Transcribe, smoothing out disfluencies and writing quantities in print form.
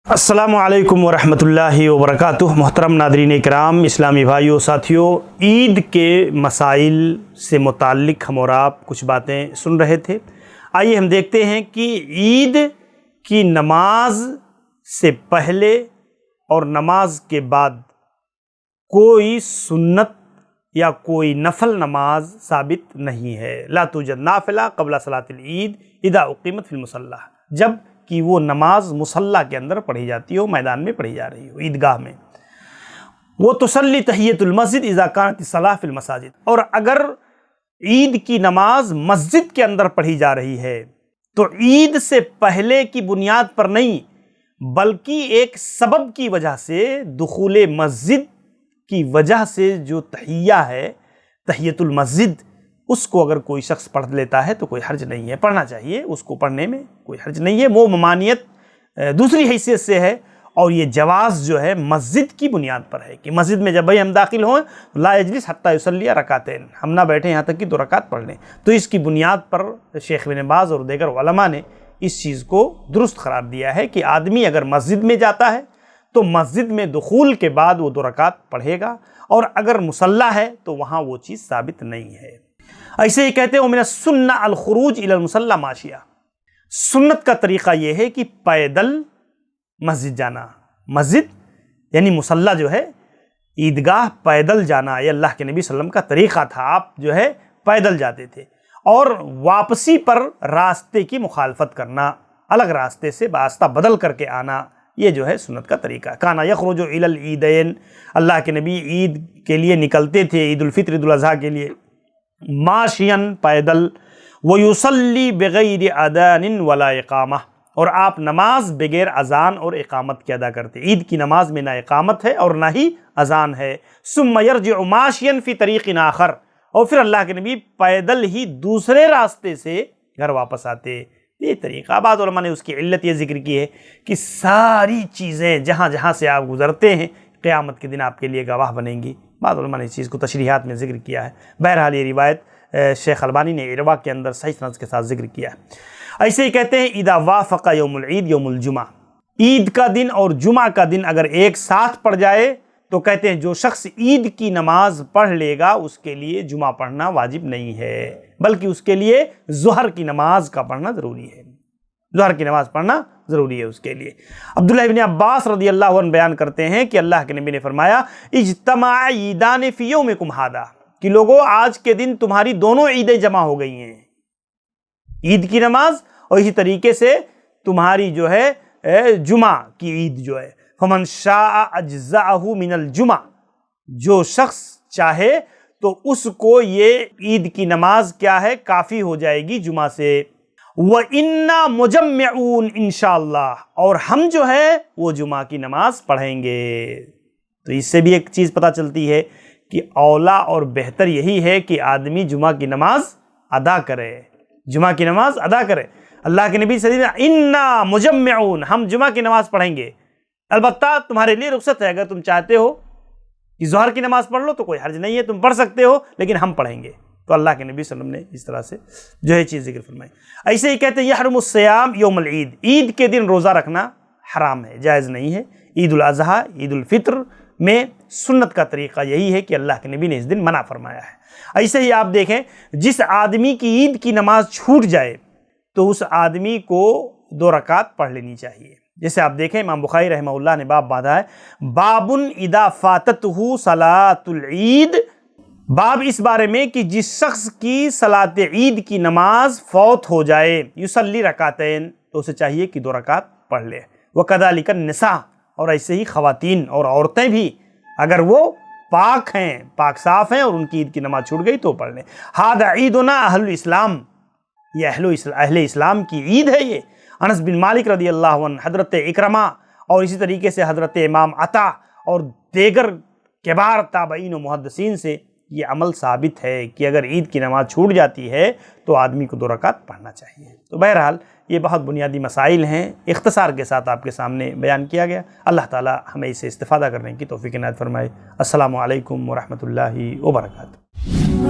अस्सलामु अलैकुम वरहमतुल्लाहि वबरकातुह। मोहतरम नादरीन इकराम, इस्लामी भाइयों साथियों, ईद के मसाइल से मुताल्लिक़ हम और आप कुछ बातें सुन रहे थे। आइए हम देखते हैं कि ईद की नमाज से पहले और नमाज के बाद कोई सुन्नत या कोई नफल नमाज साबित नहीं है। ला तुजद नाफिला क़ब्ला सलातिल ईद इदा उक़ीमत फिल मुसल्ला, जब कि वो नमाज मुसल्ला के अंदर पढ़ी जाती हो, मैदान में पढ़ी जा रही हो, ईदगाह में। वो तुसल्ली तहियतुल मस्जिद इज़ा कानत सलाह फिल मसाजिद, और अगर ईद की नमाज मस्जिद के अंदर पढ़ी जा रही है तो ईद से पहले की बुनियाद पर नहीं, बल्कि एक सबब की वजह से, दुखूले मस्जिद की वजह से जो तहिया है, तहियतुल मस्जिद, उसको अगर कोई शख्स पढ़ लेता है तो कोई हर्ज नहीं है, पढ़ना चाहिए, उसको पढ़ने में कोई हर्ज नहीं है। वो ममानियत दूसरी हैसियत से है, और ये जवाज़ जो है मस्जिद की बुनियाद पर है कि मस्जिद में जब भाई हम दाखिल हों, ला यजलिस हत्ता युसल्ली रकातैन, हम ना बैठे यहाँ तक कि 2 रकात पढ़ लें। तो इसकी बुनियाद पर शेख बिन बाज़ और दीगर उलमा ने इस चीज़ को दुरुस्त करार दिया है कि आदमी अगर मस्जिद में जाता है तो मस्जिद में दुखूल के बाद वो 2 रकात पढ़ेगा, और अगर मुसल्ला है तो वहाँ वो चीज़ साबित नहीं है। ऐसे ही कहते हैं मिन सुन्ना अल खुरूज इलल मुसल्ला माशिया, सुन्नत का तरीक़ा ये है कि पैदल मस्जिद जाना, मस्जिद यानी मुसल्ला जो है, ईदगाह पैदल जाना, ये अल्लाह के नबी सल्लल्लाहु अलैहि वसल्लम का तरीक़ा था। आप जो है पैदल जाते थे, और वापसी पर रास्ते की मुखालफत करना, अलग रास्ते से रास्ता बदल करके आना, ये जो है सुन्नत का तरीका। काना यखरुजु इलल ईदैन, अल्लाह के नबी ईद के लिए निकलते थे, ईद उल फित्र, ईद उल अज़हा के लिए, माशियन पैदल, व युसल्ली बगैर अदानिन वला इकामा, और आप नमाज बगैर अजान और इकामत के अदा करते। ईद की नमाज में ना इकामत है और ना ही अजान है। सुम्मा यरजिउ माशियन फ़ी तरीक़िन आखर, और फिर अल्लाह के नबी पैदल ही दूसरे रास्ते से घर वापस आते। ये तरीक़ा, बाद उलमा ने उसकी इल्लत ये ज़िक्र की है कि सारी चीज़ें जहाँ जहाँ से आप गुज़रते हैं क़यामत के दिन आपके लिए गवाह बनेंगी। बाद उलमा ने इस चीज़ को तशरीहात में ज़िक्र किया है। बहरहाल ये रिवायत शेख अलबानी ने इरवा के अंदर सही सनद के साथ ज़िक्र किया है। ऐसे ही कहते हैं इदा वाफ़क़ा यौमुल ईद यौमुल जुमा, ईद का दिन और जुमा का दिन अगर एक साथ पड़ जाए तो कहते हैं जो शख्स ईद की नमाज पढ़ लेगा उसके लिए जुमा पढ़ना वाजिब नहीं है, बल्कि उसके लिए ज़ुहर की नमाज का पढ़ना ज़रूरी है। ज़ुहर की नमाज पढ़ना ज़रूरी है उसके लिए। अब्दुल्लाह इब्न अब्बास रज़ियल्लाहु अन्हु बयान करते हैं कि अल्लाह के नबी ने फरमाया, इज्तमा ईदान फ़ी यौमिकुम हादा, कि लोगों आज के दिन तुम्हारी दोनों ईदें जमा हो गई हैं, ईद की नमाज और इसी तरीके से तुम्हारी जो है जुमा की ईद जो है। फमन शाअ अज्ज़अहु मिनल जुमा, जो शख्स चाहे तो उसको ये ईद की नमाज क्या है, काफ़ी हो जाएगी जुमा से। व इन्ना मुजम्मिऊन इंशाअल्लाह, और हम जो है वो जुमा की नमाज पढ़ेंगे। तो इससे भी एक चीज़ पता चलती है कि औला और बेहतर यही है कि आदमी जुमा की नमाज अदा करे, जुमा की नमाज अदा करे। अल्लाह के नबी सल्लल्लाहु अलैहि वसल्लम इन्ना मुजम्मिऊन, हम जुमा की नमाज पढ़ेंगे। अलबत्ता तुम्हारे लिए रुख्सत है, अगर तुम चाहते हो कि ज़ुहर की नमाज पढ़ लो तो कोई हर्ज नहीं है, तुम पढ़ सकते हो, लेकिन हम पढ़ेंगे। तो अल्लाह के नबी सल्लल्लाहु अलैहि वसल्लम ने इस तरह से जो है चीज़ ज़िक्र फरमाई। ऐसे ही कहते हैं यहरुमुस सियाम यौमुल ईद, ईद के दिन रोज़ा रखना हराम है, जायज़ नहीं है। ईद उल अज़हा, ईद उल फित्र में सुन्नत का तरीक़ा यही है कि अल्लाह के नबी ने इस दिन मना फरमाया है। ऐसे ही आप देखें, जिस आदमी की ईद की नमाज छूट जाए तो उस आदमी को 2 रकात पढ़ लेनी चाहिए। जैसे आप देखें, इमाम बुखारी रहमहुल्लाह ने बाब बांधा है, बाबुन इदा फाततहु सलातुल ईद, बाब इस बारे में कि जिस शख्स की सलात ईद की नमाज फौत हो जाए, युसल्ली रकातैन, तो उसे चाहिए कि 2 रकात पढ़ ले। व कदालिका निसा, और ऐसे ही ख़वातीन और औरतें भी अगर वो पाक हैं, पाक साफ़ हैं और उनकी ईद की नमाज छूट गई तो पढ़ लें। हादा ईदुना अहलुल इस्लाम, ये अहले इस्लाम की ईद है ये। अनस बिन मालिक रज़ियल्लाहु अन्हु, हज़रत इकरमा, और इसी तरीके से हज़रत इमाम अता और दीगर किबार ताबईन व मुहद्दिसीन से ये अमल साबित है कि अगर ईद की नमाज छूट जाती है तो आदमी को 2 रकात पढ़ना चाहिए। तो बहरहाल ये बहुत बुनियादी मसाइल हैं, इख्तिसार के साथ आपके सामने बयान किया गया। अल्लाह ताला हमें इसे इस्तिफ़ादा करने की तौफ़ीक़ इनायत फ़रमाए। अस्सलामु अलैकुम व रहमतुल्लाहि व बरकातुहू।